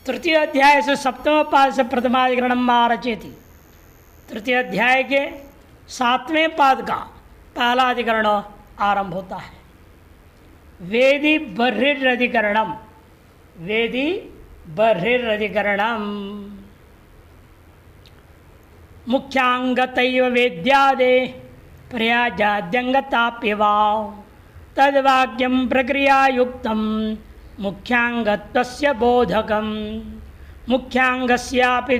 तृतीय अध्याय से सप्तम पाद से प्रथमाधिकरणम आरचेति। तृतीय अध्याय के 7वें पाद का पहला अधिकरण आरंभ होता है। वेदी बर्हिरधिकरणम, वेदी बर्हिरधिकरणम मुख्यांगतैव वेद्यादे प्रयाजाद्यंगताप्यवाव तद्वाक्यम प्रक्रियायुक्तम मुख्यांगत्वस्य बोधकम मुख्यांगस्यापि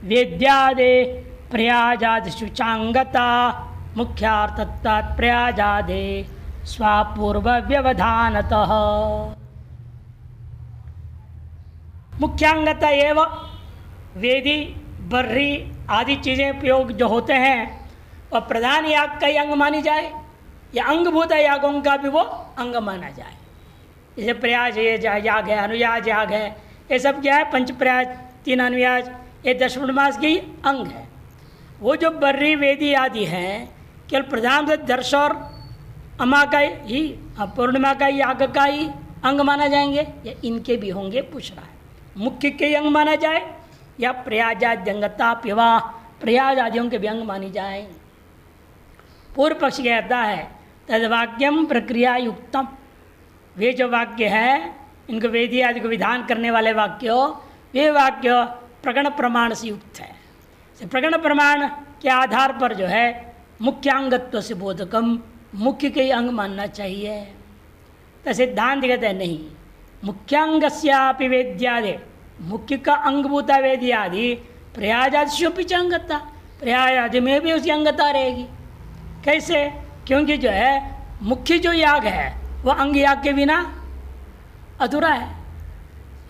वेद्यादे प्रयाजादिशुचांगता मुख्यार्थत्वात् प्रयाजादे स्वापूर्व व्यवधानतः। मुख्यांगता एवं वेदी बर्री आदि चीज़ें प्रयोग जो होते हैं वह प्रधान याग का ही अंग मानी जाए या अंगभूत यागों का भी वो अंग माना जाए। जैसे प्रयाज ये याग है, अनुयाज याग है, ये सब क्या है? पंच प्रयाज, 3 अनुयाज, ये दशपूर्णमास की अंग है। वो जो बर्री वेदी आदि हैं केवल प्रधान से दर्श और अमा का ही पूर्णिमा का याग का ही अंग माना जाएंगे या इनके भी होंगे, पूछ रहा है। मुख्य के अंग माना जाए या प्रयाजाद्यंगता पिवा प्रयाज आदियों के भी अंग मानी जाए। पूर्व पक्ष कहता है तद्वाक्यम प्रक्रिया युक्तम, वे जो वाक्य है इनको वेदी आदि को विधान करने वाले वाक्य, वे वाक्य प्रगण प्रमाण से युक्त है। प्रगण प्रमाण के आधार पर जो है मुख्यांगत्व से बोधकम, मुख्य के अंग मानना चाहिए। तो सिद्धांत कहते हैं नहीं, मुख्यांगस्यापि वेद्यादि, मुख्य का अंगभूता वेदी आदि प्रयाजादिशोपि च अंगता, प्रयाज आदि में भी उसकी अंगता रहेगी। कैसे? क्योंकि जो है मुख्य जो याग है वह अंग याग के बिना अधूरा है।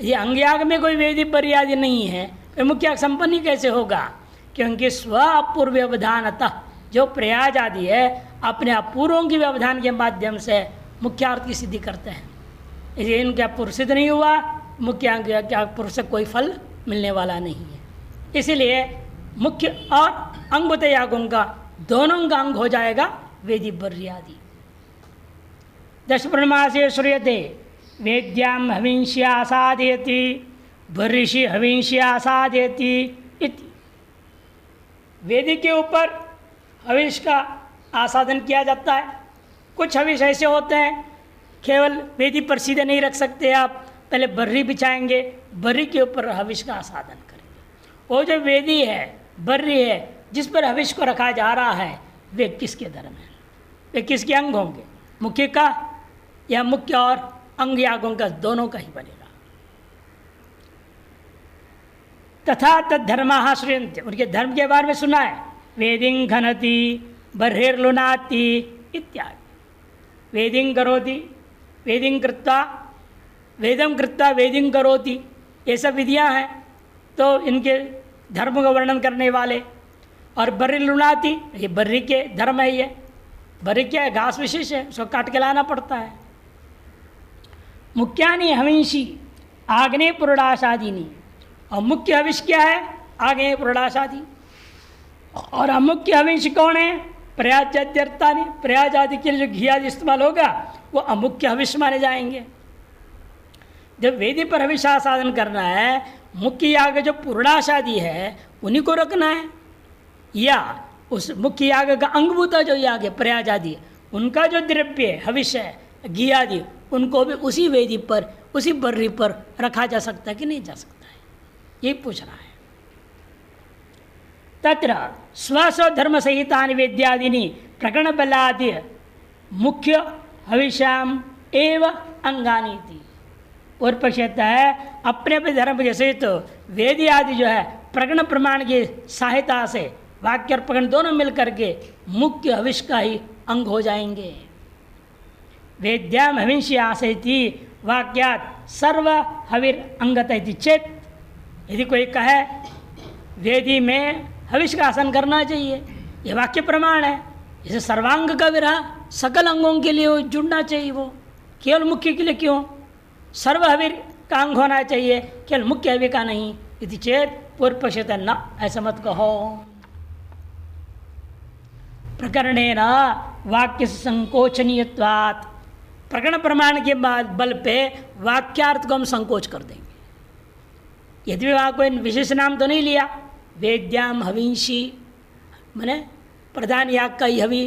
ये अंग याग में कोई वेदी बर्री आदि नहीं है तो मुख्य याग संपन्न ही कैसे होगा? क्योंकि स्व अपूर्व व्यवधानतः, जो प्रयाज आदि है अपने अपूर्वों की व्यवधान के माध्यम से मुख्यार्थ की सिद्धि करते हैं। इसलिए इनका पूर्व सिद्ध नहीं हुआ, मुख्य पूर्व से कोई फल मिलने वाला नहीं है। इसीलिए मुख्य और अंगभूत यागों का दोनों का अंग हो जाएगा वेदी बर्री आदि। दशपूर्णमासे श्रूयते वेद्याम हविष्या साधयति बर्हिषि हविष्या साधयति इति। वेदी के ऊपर हविष का आसाधन किया जाता है। कुछ हविष ऐसे होते हैं केवल वेदी पर सीधे नहीं रख सकते आप, पहले बर्री बिछाएंगे, बर्री के ऊपर हविष का आसाधन करेंगे। वो जो वेदी है, बर्री है, जिस पर हविष को रखा जा रहा है, वे किसके धर्म है? वे किसके अंग होंगे? मुख्य का या मुख्य और अंग यागों का दोनों का ही बनेगा। तथा तद्धर्म श्रूयन्ते, उनके धर्म के बारे में सुना है। वेदिं घनति बर्हिर्लुनाति इत्यादि। वेदिं करोति, वेदिं कृत्वा, वेदम कृत्वा वेदिं करोति, ये सब विधियाँ हैं तो इनके धर्म का वर्णन करने वाले। और बर्हिर्लुनाति, ये बर्री के धर्म है। ये बर्री क्या है? घास विशेष है, उसको काट के लाना पड़ता है। मुख्यानि हविषि आग्नेय पुरुषादीनी, और मुख्य हविष क्या है? आग्नेय पुरुषादि। और अमुख्य हविष कौन है? प्रयाजाद्यर्थानि, प्रयाज आदि के लिए जो घी आदि इस्तेमाल होगा वो अमुख्य हविष माने जाएंगे। जब वेदी पर हविष साधन करना है, मुख्य याग जो पूर्णाशादी है उन्हीं को रखना है, या उस मुख्य याग का अंगभूता जो याग है प्रयाज आदि, उनका जो द्रव्य हविष है घी आदि, उनको भी उसी वेदी पर, उसी बर्री पर रखा जा सकता है कि नहीं जा सकता है, ये पूछ रहा है। तत्र स्वस्वधर्म सहितानि वेद्यादीनि प्रकरण बलादि मुख्य हविषाम एव अंगानी थी। और पक्षता है अपने अपने धर्म के सहित तो वेदी आदि जो है प्रकरण प्रमाण की सहायता से वाक्य और प्रकरण दोनों मिलकर के मुख्य हविष का ही अंग हो जाएंगे। वेद्याम हविष्य आसयति वाक्यात सर्व हविर अंगत इति चेत, यदि कोई कहे वेदी में हविष का आसन करना चाहिए, यह वाक्य प्रमाण है। जैसे सर्वांग का विरह सकल अंगों के लिए जुड़ना चाहिए, वो केवल मुख्य के लिए क्यों? सर्व हविर का अंग होना चाहिए, केवल मुख्य हवि का नहीं। इति चेत पूर्व पक्षता न, ऐसा मत कहो। प्रकरणेन वाक्य संकोचनीयत्वात्, प्रकरण प्रमाण के बाद बल पे वाक्यार्थ को हम संकोच कर देंगे। यदि वहाँ कोई विशेष नाम तो नहीं लिया, वेद्याम हविंशी मैंने प्रधान याग का ही हवि,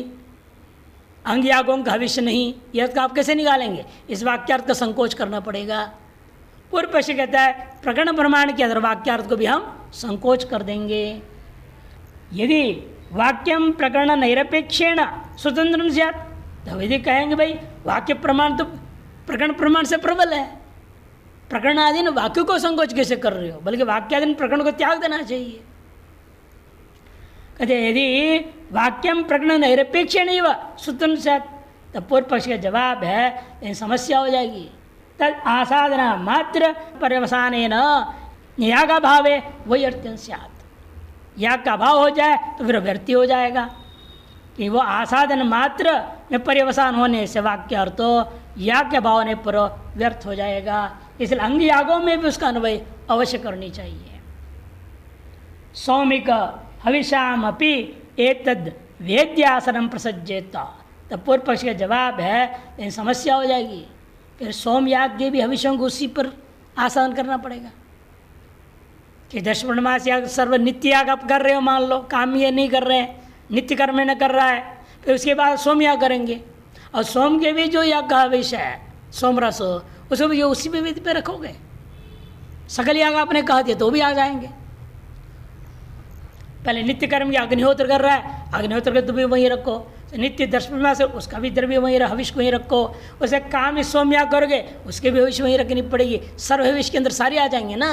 अंग यागों का हविष्य नहीं, यह तो आप कैसे निकालेंगे? इस वाक्यार्थ का संकोच करना पड़ेगा। पूर्व पक्ष कहता है प्रकरण प्रमाण के अंदर वाक्यार्थ को भी हम संकोच कर देंगे। यदि वाक्यम प्रकरण निरपेक्षेण स्वतंत्र स्यात्, तो यदि कहेंगे भाई वाक्य प्रमाण तो प्रकरण प्रमाण से प्रबल है, प्रकरणाधीन वाक्य को संकोच कैसे कर रहे हो, बल्कि वाक्याधीन प्रकरण को त्याग देना चाहिए। कहते यदि वाक्यम प्रकरण निरपेक्ष नहीं हुआ स्वतंत्र स्यात्, तब पूर्व पक्ष का जवाब है इन समस्या हो जाएगी। तद आसाधना मात्र पर्यवसान याग भावे वही अर्थ्यं स्यात्, याग का अभाव हो जाए तो फिर व्यर्थी हो जाएगा कि वो आसाधन मात्र में पर्यवसान होने से वाक्य अर्थ याग के अभाव होने पर व्यर्थ हो जाएगा। इसलिए अंग यागों में भी उसका अन्वय अवश्य करनी चाहिए। सौमिक हविषाम अपि एतद् वेद्यासनम प्रसज्जेत, तब पूर्व पक्ष का जवाब है इन समस्या हो जाएगी, फिर सोम याग के भी हविषों को उसी पर आसन करना पड़ेगा कि 10 पूर्णमास याग सर्व नित्य याग आप कर रहे हो, मान लो काम ये नहीं कर रहे हैं, नित्य कर्म न कर रहा है, फिर उसके बाद सोम याग करेंगे और सोम के भी जो याग का हविष है सोम रस, उसको भी जो उसी पे विधि पे रखोगे। सकल याग आपने कहा दिया तो भी आ जाएंगे। पहले नित्य कर्म की अग्निहोत्र कर रहा है, अग्निहोत्र के तो भी वहीं रखो, नित्य 10 पूर्णिमा से उसका भी द्रव्य वहीं हविष वहीं रखो, उसे काम में सोम याग करोगे उसके भी हविष वहीं रखनी पड़ेगी, सर्व हविष के अंदर सारे आ जाएंगे ना।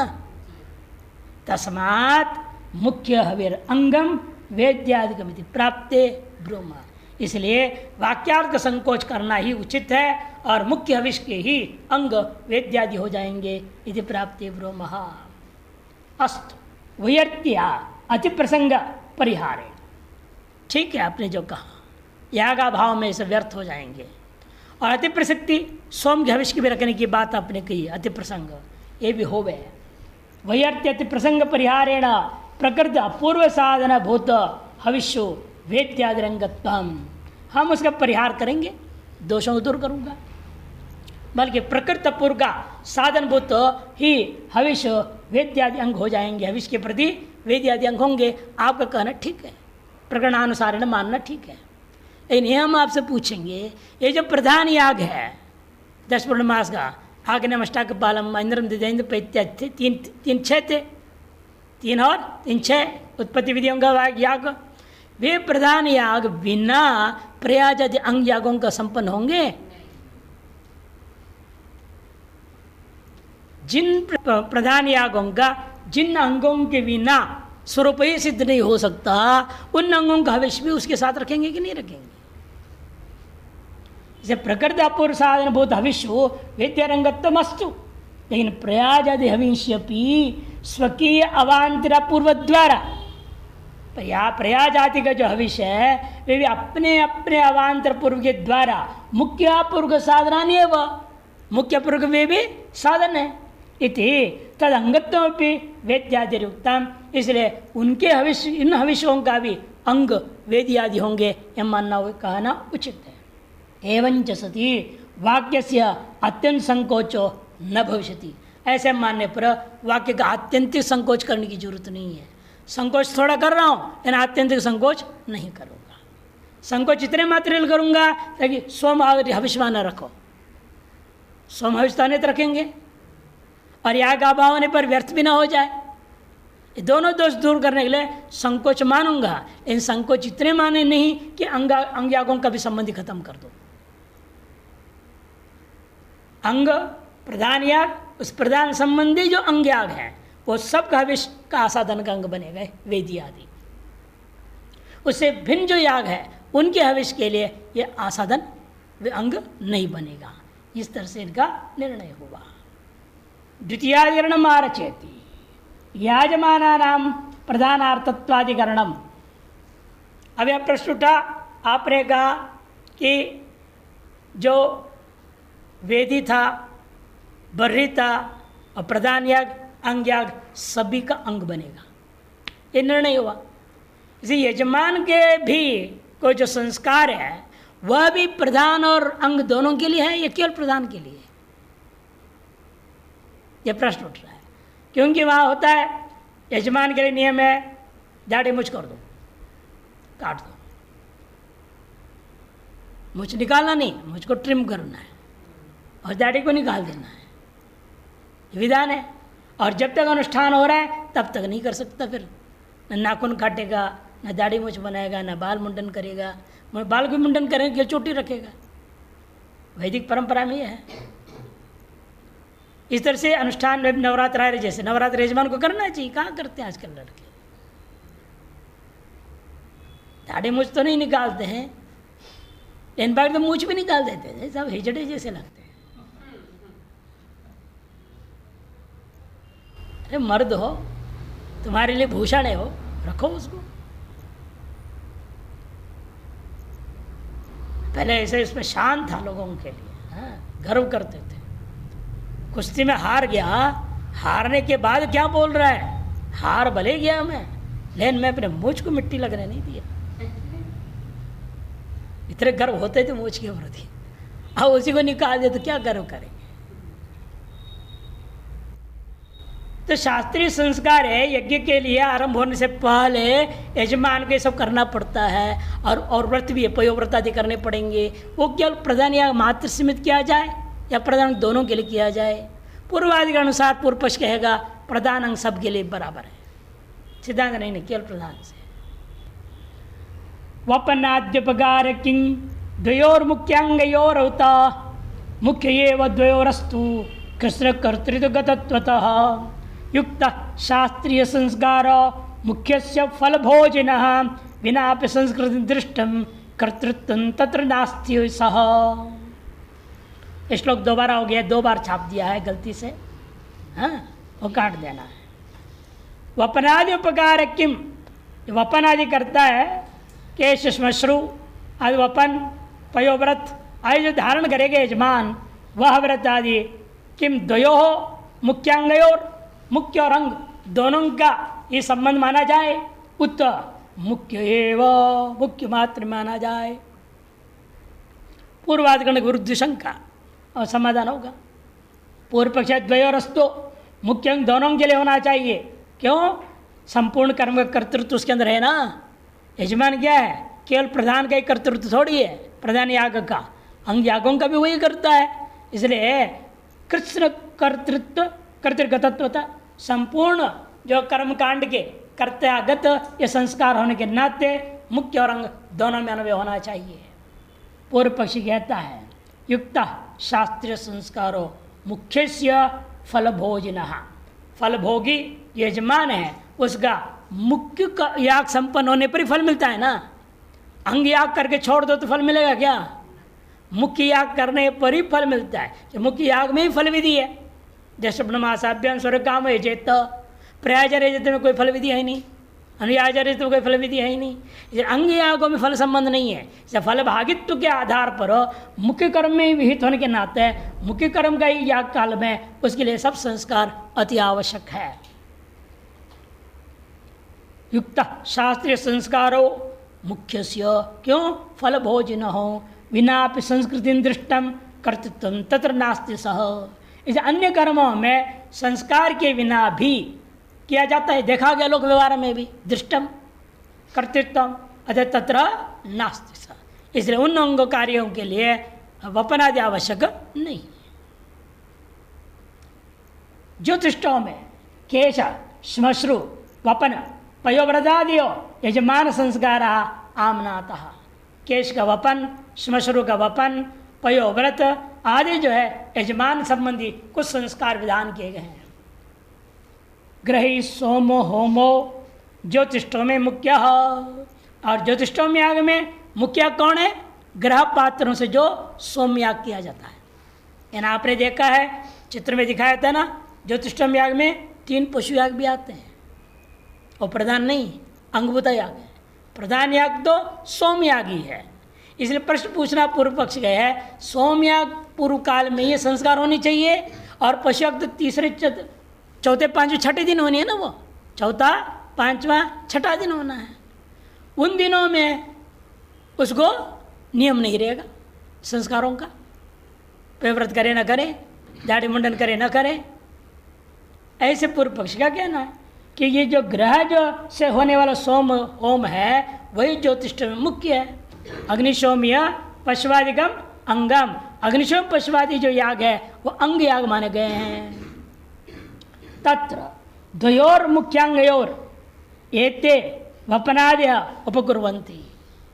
तस्मात् मुख्य हविर अंगम वेद्यादिकमिति प्राप्ते ब्रह्म, इसलिए वाक्यार्थ का संकोच करना ही उचित है और मुख्य हविष के ही अंग वेद्यादि हो जाएंगे। इति प्राप्ते ब्रह्म। अस्तु वैयर्त्या अति प्रसंग परिहारे, ठीक है आपने जो कहा, यागा भाव में से व्यर्थ हो जाएंगे। और अति प्रसक्ति सोम के हविष की भी रखने की बात आपने कही, अति प्रसंग ये भी हो गए। वैयर्त्य अति प्रसंग परिहारेण प्रकृत अपूर्व साधन भूत हविष्यो वेद्यादिरंगत्वम, हम उसका परिहार करेंगे, दोषों को दूर करूंगा, बल्कि प्रकृत अपूर्व का साधन भूत ही हविष वेद्यादि अंग हो जाएंगे, हविष के प्रति वेद्यादि अंग होंगे। आपका कहना ठीक है, प्रकरणानुसार मानना ठीक है। लेकिन हम आपसे पूछेंगे ये जो प्रधान याग है 10 पूर्णमास का, आग्नेय अष्टाक पालम इंद्रम दिदेन्द्र पैत्यादि थे, तीन 6 थे, 3 और 3 6 उत्पत्ति विधियों का याग, वे प्रधान याग बिना प्रयाजादि अंग यागों का संपन्न होंगे? जिन प्रधान यागों का जिन अंगों के बिना स्वरूप ही सिद्ध नहीं हो सकता, उन अंगों का हविष भी उसके साथ रखेंगे कि नहीं रखेंगे? जैसे प्रकृति अपूर्व साधन भूत हविष हो वेद्यारंगत्वम अस्तु, लेकिन प्रयाजादि हविष्यपि स्वकीय अवांतरा पूर्व द्वारा, प्रया जाति का जो हविष है वे भी अपने अपने अवांतर पूर्व के द्वारा मुख्य पूर्व साधना नहीं है, वह मुख्य पूर्व वे भी साधन है। इति तद अंगत्वमपि वेद्यादिरुक्तम, इसलिए उनके हविष इन हविषों का भी अंग वेद्यादि होंगे, यह मानना कहना उचित है। एवं च सति वाक्यस्य अत्यंत संकोचो न भविष्यति, ऐसे मानने पर वाक्य का आत्यंतिक संकोच करने की जरूरत नहीं है। संकोच थोड़ा कर रहा हूँ लेकिन आत्यंतिक संकोच नहीं करूँगा। संकोच इतने मात्र करूँगा ताकि सोम हविष्मा न रखो, सोम हविष्ता नहीं रखेंगे और याग अभाव होने पर व्यर्थ भी ना हो जाए। ये दोनों दोष दूर करने के लिए संकोच मानूंगा, इन संकोच इतने माने नहीं कि अंग यागों का भी संबंधी खत्म कर दो। अंग प्रधान याग, उस प्रधान संबंधी जो अंग याग है वो सब हविष का आसाधन का अंग बनेगा, वेदी आदि। उससे भिन्न जो याग है उनके हविष के लिए ये आसाधन वे अंग नहीं बनेगा। इस तरह से इनका निर्णय हुआ। द्वितीयाधिकरणम आरचयति याजमानानाम प्रधानार्थत्वाधिकरणम। अब यह प्रश्न उठा, आपने कहा कि जो वेदी था, बर्री था और प्रधान याग अंग याग सभी का अंग बनेगा, ये निर्णय हुआ। इसे यजमान के भी कोई जो संस्कार है वह भी प्रधान और अंग दोनों के लिए है या केवल प्रधान के लिए? यह प्रश्न उठ रहा है। क्योंकि वहाँ होता है यजमान के लिए नियम है दाढ़ी मूछ कर दो, काट दो, मूछ निकालना नहीं, मुझको ट्रिम करना है और दाढ़ी को निकाल देना है, ये विधान है। और जब तक अनुष्ठान हो रहा है तब तक नहीं कर सकता, फिर न नाखून काटेगा, न दाढ़ी मूछ बनाएगा, न बाल मुंडन करेगा। बाल भी मुंडन करेंगे कि चोटी रखेगा, वैदिक परंपरा में ये है। इस तरह से अनुष्ठान में नवरात्र है, जैसे नवरात्र यजमान को करना चाहिए, कहाँ करते हैं आजकल लड़के, दाढ़ी मूछ तो नहीं निकालते हैं, इन बार तो मूछ भी निकाल देते हैं, सब हिजड़े जैसे लगते हैं। अरे मर्द हो, तुम्हारे लिए भूषण है, हो रखो उसको। पहले ऐसे इसमें शान था लोगों के लिए, हाँ, गर्व करते थे। कुश्ती में हार गया, हारने के बाद क्या बोल रहा है, हार भले गया मैं, लेकिन मैं अपने मूछ को मिट्टी लगने नहीं दिया। इतने गर्व होते थे मूछ के प्रति, अब उसी को निकाल दे तो क्या गर्व करेंगे। तो शास्त्रीय संस्कार है, यज्ञ के लिए आरंभ होने से पहले यजमान को ये सब करना पड़ता है, और व्रत भी है, पयोव्रत आदि करने पड़ेंगे। वो केवल प्रधान या मात्र सीमित किया जाए या प्रधान दोनों के लिए किया जाए? पूर्वादि के अनुसार पूर्व पक्ष कहेगा प्रधान अंग सब के लिए बराबर है, सिद्धांत नहीं, केवल प्रधान से। वपनाद्युपगार किंग द्वयोर्मुख्यांगयोरवता मुख्य एव द्वयोरस्तु कृष्ण कर्तृत्वगतत्वतः युक्त शास्त्रीय संस्कार मुख्यस्य फलभोजिनः विनापि संस्कृति दृष्टम कर्तृत्वं तत्र नास्ति सह। श्लोक दोबारा हो गया, 2 बार छाप दिया है गलती से, हाँ, वो काट देना है। वपनादि उपकार किम, वपन आदि करता है, केश श्मश्रु आदि वपन पयोव्रत आदि जो धारण करेंगे यजमान, वह व्रत आदि किम द्वयो मुख्यांगयोर, मुख्य और अंग दोनों का ये संबंध माना जाए, उत मुख्य एव, मुख्य मात्र माना जाए। पूर्वाधिकरण विरुद्ध शंका और समाधान होगा। पूर्व पक्ष द्वयोरस्तु, मुख्य अंग दोनों के लिए होना चाहिए। क्यों? संपूर्ण कर्म का कर्तृत्व उसके अंदर है ना। यजमान क्या है? केवल प्रधान का ही कर्तृत्व थोड़ी है, प्रधान याग का, अंग यागों का भी वही करता है। इसलिए कृष्ण कर्तृत्व कर्तृगतत्वता, संपूर्ण जो कर्मकांड के कर्तव्यागत ये संस्कार होने के नाते मुख्य और अंग दोनों में अन्वय होना चाहिए। पूर्व पक्षी कहता है युक्त शास्त्रीय संस्कारों मुख्यस्य फलभोजिनः, फलभोगी यजमान है, उसका मुख्य का याग संपन्न होने पर ही फल मिलता है ना। अंग याग करके छोड़ दो तो फल मिलेगा क्या? मुख्य याग करने पर ही फल मिलता है। तो मुख्य याग में ही फल विधि है। जैसे ब्रह्मासाभ्याम स्वर्ग काम है चेत, प्रयाजर्यत में कोई फल विधि है ही नहीं, अनुयाजर्यत में कोई फल विधि है ही नहीं। इसलिए अंग यागों में फल संबंध नहीं है। इसलिए फल भागित्व के आधार पर मुख्य कर्म में विहित होने के नाते मुख्य कर्म का ही याग काल में उसके लिए सब संस्कार अति आवश्यक है। युक्त शास्त्रीय संस्कारों मुख्यस्य, क्यों? फल भोजन हो विनापि संस्कृति दृष्टम कर्तृत्व तत्र नास्ति सह। इस अन्य कर्मों में संस्कार के बिना भी किया जाता है, देखा गया लोक व्यवहार में भी, दृष्टम कर्तृत्व अतः तत्र नास्ति सह। इसलिए उन अंग कार्यों के लिए वपन आदि आवश्यक नहीं। ज्योतिषों में केश श्मश्रु वपन पयोव्रतादियो यजमान संस्कार आमनातः, केश का वपन, श्मश्रु का वपन, पयोव्रत आदि जो है यजमान संबंधी कुछ संस्कार विधान किए गए हैं। ग्रही सोमो होमो ज्योतिषों में मुख्य, और ज्योतिषों में याग में मुख्य कौन है? ग्रह पात्रों से जो सोम याग किया जाता है। यानी आपने देखा है चित्र में दिखाया था ना, ज्योतिषों याग में 3 पशु याग भी आते हैं, और प्रधान नहीं, अंगभूत याग है। प्रधान याग तो सोमयाग ही है। इसलिए प्रश्न पूछना पूर्व पक्ष गया है, सोमयाग पूर्व काल में ये संस्कार होनी चाहिए, और पशु याग तो तीसरे चौथे पांचवें छठे दिन होनी है ना, वो चौथा पांचवा छठा दिन होना है। उन दिनों में उसको नियम नहीं रहेगा संस्कारों का, पयव्रत करे ना करे, दाढ़ी मुंडन करे ना करे, ऐसे पूर्व पक्ष का कहना है कि ये जो ग्रह जो से होने वाला सोम होम है वही ज्योतिष में मुख्य है। अग्निशोम्य पशुवादिकम अंगम, अग्निशोम पशुवादी जो याग है वो अंग याग माने गए हैं। तत्र द्वयोर मुख्यांगयोर एते वपनादय उपकुर्वन्ति।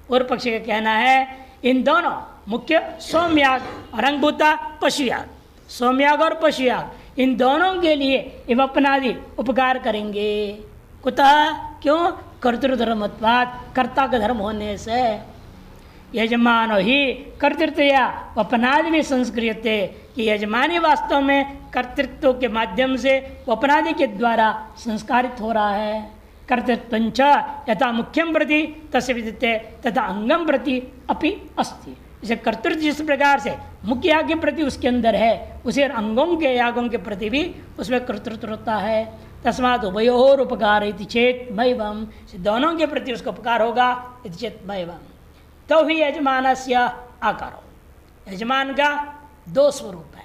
पूर्व पक्षी का कहना है इन दोनों मुख्य सोमयाग और अंगभूता पशुयाग, सोमयाग और पशुयाग इन दोनों के लिए ये वपनादि उपकार करेंगे। कुतः क्यों? कर्तृधर्मत्वात्, कर्ता का धर्म होने से। यजमानो ही कर्तृत्वया वपनादि में संस्क्रियते, कि यजमानी वास्तव में कर्तृत्व के माध्यम से वपनादि के द्वारा संस्कारित हो रहा है। कर्तृत्वंच यथा मुख्यम प्रति तस्य विदिते तथा अंगम प्रति अपि अस्ति। इसे कर्तृत्व जिस प्रकार से मुख्य याग के प्रति उसके अंदर है, उसे अंगों के यागों के प्रति भी उसमें कर्तृत्व होता है। तस्मात् उभयोर उपकार इति चेत मैवम, दोनों के प्रति उसका उपकार होगा इति चेत मैवम। तो भी यजमानस्य आकारो, यजमान का दो स्वरूप है,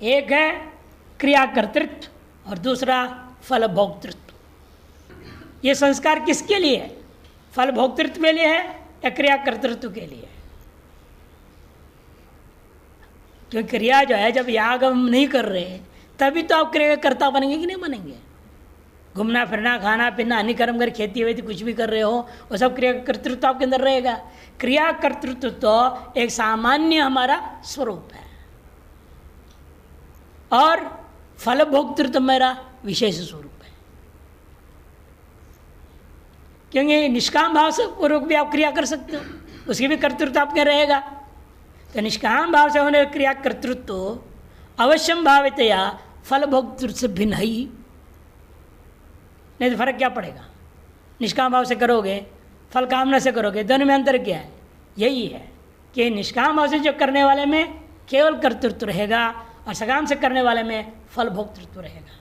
एक है क्रिया कर्तृत्व और दूसरा फल भोक्तृत्व। ये संस्कार किसके लिए है? फल भोक्तृत्व के लिए है या क्रिया कर्तृत्व के लिए? क्योंकि क्रिया जो है जब याग हम नहीं कर रहे तभी तो आप क्रिया कर्ता बनेंगे कि नहीं बनेंगे? घूमना फिरना खाना पीना अन्य कर्म कर खेती वेती कुछ भी कर रहे हो वो सब क्रिया कर्तृत्व आपके अंदर रहेगा। क्रिया कर्तृत्व तो एक सामान्य हमारा स्वरूप है और फल भोक्तृत्व मेरा विशेष स्वरूप है। क्योंकि निष्काम भाव से पूर्वक भी आप क्रिया कर सकते हो, उसकी भी कर्तृत्व आपके रहेगा। तो निष्काम भाव से होने क्रिया कर्तृत्व अवश्यम भावितया फल भोक्तृत्व से भिन्न ही, नहीं तो फर्क क्या पड़ेगा? निष्काम भाव से करोगे फल कामना से करोगे, दोनों में अंतर क्या है? यही है कि निष्काम भाव से जो करने वाले में केवल कर्तृत्व रहेगा और सकाम से करने वाले में फल भोक्तृत्व रहेगा।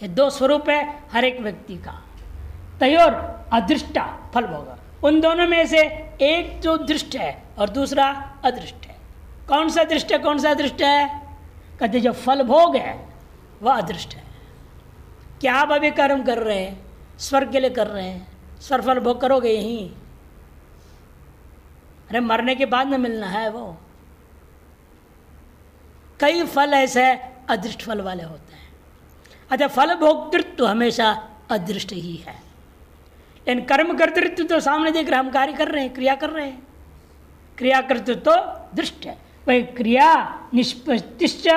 ये दो स्वरूप है हर एक व्यक्ति का। तयोर अदृष्टा फल भोग, उन दोनों में से एक जो दृष्ट है और दूसरा अदृष्ट है। कौन सा दृष्ट है कौन सा अदृष्ट है? कहते जो फल भोग है वह अदृष्ट है। क्या आप अभी कर्म कर रहे हैं? स्वर्ग के लिए कर रहे हैं, स्वर्ग फल भोग करोगे यहीं, अरे मरने के बाद में मिलना है वो। कई फल ऐसे अदृष्ट फल वाले होते हैं। अच्छा, फल भोक्तृत्व हमेशा अदृष्ट ही है, लेकिन कर्म कर्तृत्व तो सामने देख रहे, हम कार्य कर रहे हैं, क्रिया कर रहे हैं। क्रिया कर्तृत्व तो दृष्ट है, वही क्रिया निष्पत्तिश्च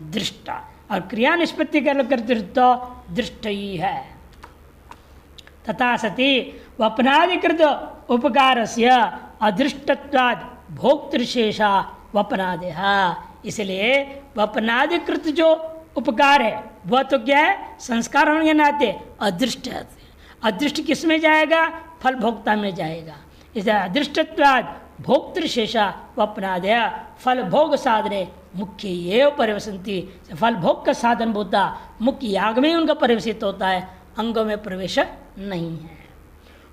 दृष्टा, और क्रिया निष्पत्ति कर्तृत्व दृष्ट ही है। तथा सति वपनादिकृत उपकारस्य अदृष्टत्वाद भोक्तृशेषा वपनादेह। इसलिए वपनादिकृत जो उपकार है वह तो क्या है? संस्कार होने के नाते अदृष्ट है। अदृष्ट किस में जाएगा? फल भोक्ता में जाएगा। इसलिए अदृष्टत्वाद भोक्तृशेषा वपनादेह। फल भोग साधने मुख्य ये परिवसंती, फल भोग का साधन होता मुख्य याग में ही उनका परिवेशित होता है, अंगों में प्रवेश नहीं है।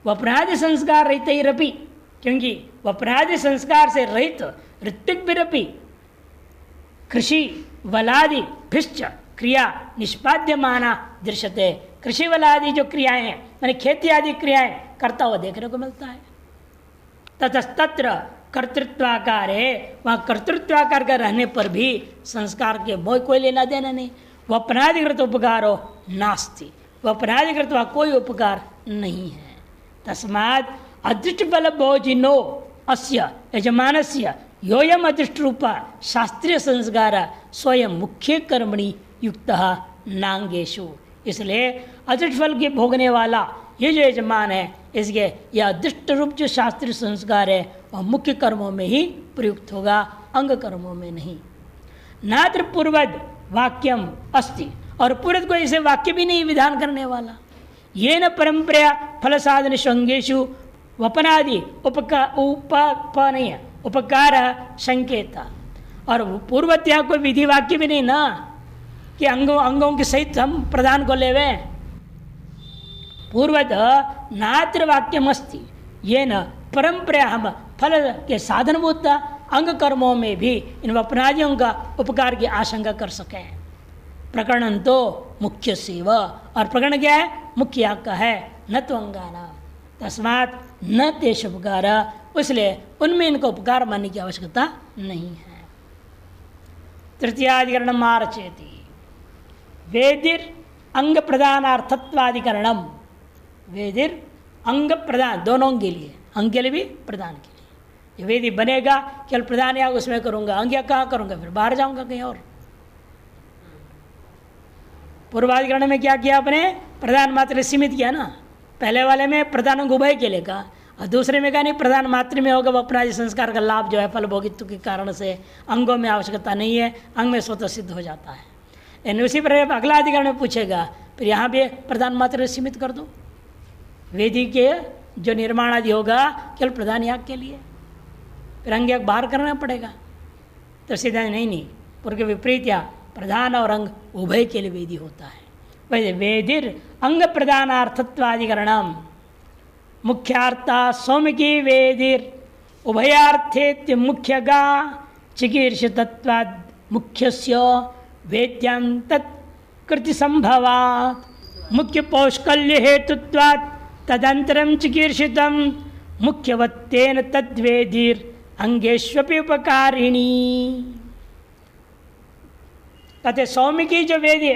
वपनादि संस्कार रहित ही रपी, क्योंकि वपनादि संस्कार से रहित ऋत्विक भी रपी कृषि वलादि भिश्च क्रिया निष्पाद्यमाना दृश्यते। कृषि वलादि जो क्रियाएं हैं माने खेती आदि क्रियाएं करता हुआ देखने को मिलता है। ततस्तत्र कर्तृत्वाकार है, वहाँ कर्तृत्वाकार का रहने पर भी संस्कार के मोह कोई लेना देना नहीं। वपनाधिकृत उपकारो नास्ति, वपनाधिकृत वहाँ कोई उपकार नहीं है। तस्मात् अदृष्ट फल भोजिनो अस्य यजमानस्य योयम अदृष्ट रूपा शास्त्रीय संस्कार स्वयं मुख्य कर्मणि युक्त नांगेशु। इसलिए अदृष्ट फल के भोगने वाला ये जो यजमान है, इसके यह अदृष्ट रूप जो शास्त्रीय संस्कार है वह मुख्य कर्मों में ही प्रयुक्त होगा, अंग कर्मों में नहीं। नात्र पूर्वद वाक्यम अस्ति, और पूर्व को ऐसे वाक्य भी नहीं विधान करने वाला। ये न परंपरा फल साधन संगेशु वपनादि उपकार संकेत, और पूर्वत्या कोई विधि वाक्य भी नहीं ना कि अंगों के सहित हम प्रधान को लेवे। पूर्वत नात्र वाक्यमस्ति ये न परंपरा हम फल के साधनभूत अंग कर्मों में भी इन वपनादियों का उपकार की आशंका कर सकें। प्रकरण तो मुख्य सेव, और प्रकरण क्या है? मुख्य याग का है, न तो अंगाना तस्मात् न तेष उपकार, इसलिए उनमें इनको उपकार मानने की आवश्यकता नहीं है। तृतीयाधिकरण मार्चेति वेदिर अंग प्रदानार्थत्वाधिकरणम, वेदिर अंग प्रदान दोनों के लिए, अंग के लिए भी प्रदान के लिए। ये वेदी बनेगा केवल प्रदान याग उसमें करूंगा, अंग याग कहाँ करूंगा? फिर बाहर जाऊंगा कहीं और। पूर्वाधिकरण में क्या किया आपने? प्रधान मात्र सीमित किया ना। पहले वाले में प्रधान अंग उभय के लिए कहा, और दूसरे में कहा नहीं प्रधान मात्र में होगा, वो अपना संस्कार का लाभ जो है फल भोगित्व के कारण से अंगों में आवश्यकता नहीं है, अंग में स्वतः सिद्ध हो जाता है। यानी उसी पर अगला अधिकरण में पूछेगा, फिर यहाँ भी प्रधान मात्र सीमित कर दो, वेदी के जो निर्माण आदि होगा केवल प्रधान याग के लिए, फिर अंग याग बाहर करना पड़ेगा। तो सीधा नहीं, पूर्व के विपरीत या प्रधान और अंग उभय के लिए वेदी होता है। वैसे वेदिर अंग प्रदानार्थत्वाधिकरणम मुख्यार्था सौम्य की वेदिर उभयार्थे मुख्य गा चिकीर्षितत्वाद मुख्यस्य वेद्यां तत्कृति संभवात् मुख्य पौष्कल्य हेतुत्वात् तदंतरम चिकीर्षितम मुख्यवत्तेन तद्वेदिर अंगेष्वपि उपकारिणी। कहते सौम्य की जो वेदी,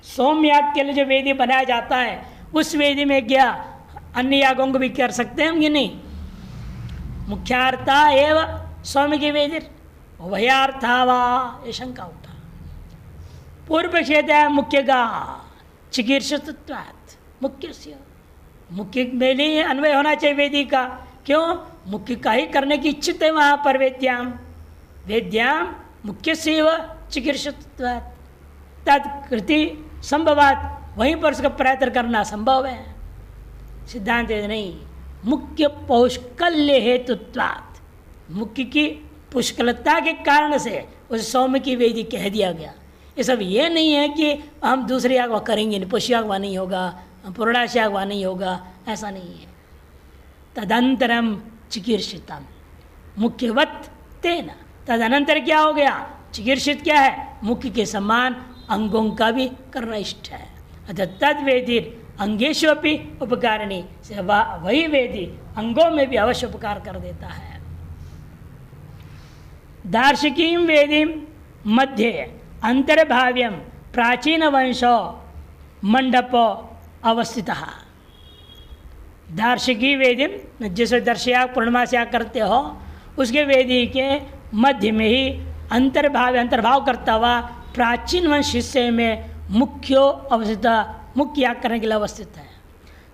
सौम्य याग के लिए जो वेदी बनाया जाता है, उस वेदी में क्या अन्य यागों को भी कर सकते हैं हम कि नहीं? मुख्यार्था एवं सौम्य की वेदी उभयार्था वा, ये शंका उठा। पूर्व क्षेत्र है मुख्य का चिकीर्षितत्वात् मुख्य, मुख्य में नहीं अन्वय होना चाहिए वेदी का। क्यों? मुख्य का ही करने की इच्छित है वहाँ पर। वेद्याम मुख्य से व चिकीर्षितत्वात् तत्कृति संभवात, वहीं पर उसका प्रयत्न करना संभव है। सिद्धांत नहीं, मुख्य पौष्कल्य हेतुत्वात्, मुख्य की पुष्कलता के कारण से उस सौम्य की वेदी कह दिया गया। ये सब ये नहीं है कि हम दूसरे याग वह करेंगे नहीं, पुष्य याग वह नहीं होगा, पुरुषाश याग वह नहीं होगा, ऐसा नहीं है। तदंतरम चिकीर्षितम मुख्यवत तेना, तदनंतर क्या हो गया? चिकीर्षित क्या है? मुख्य के समान अंगों का भी करना इष्ट है। अतः तद वेदी अंगेशोपि उपकारिणी, से वही वेदी अंगों में भी अवश्य उपकार कर देता है। दार्शिकी वेदी मध्य अंतर्भाव्यम प्राचीन वंशो मंडप अवस्थित। दार्शिकी वेदी जिसे दर्शयाग पूर्णमास्याग करते हो, उसके वेदी के मध्य में ही अंतर्भाव करता हुआ प्राचीन वंश हिस्से में मुख्यो अवस्थित, मुख्य याग करने के लिए अवस्थित है।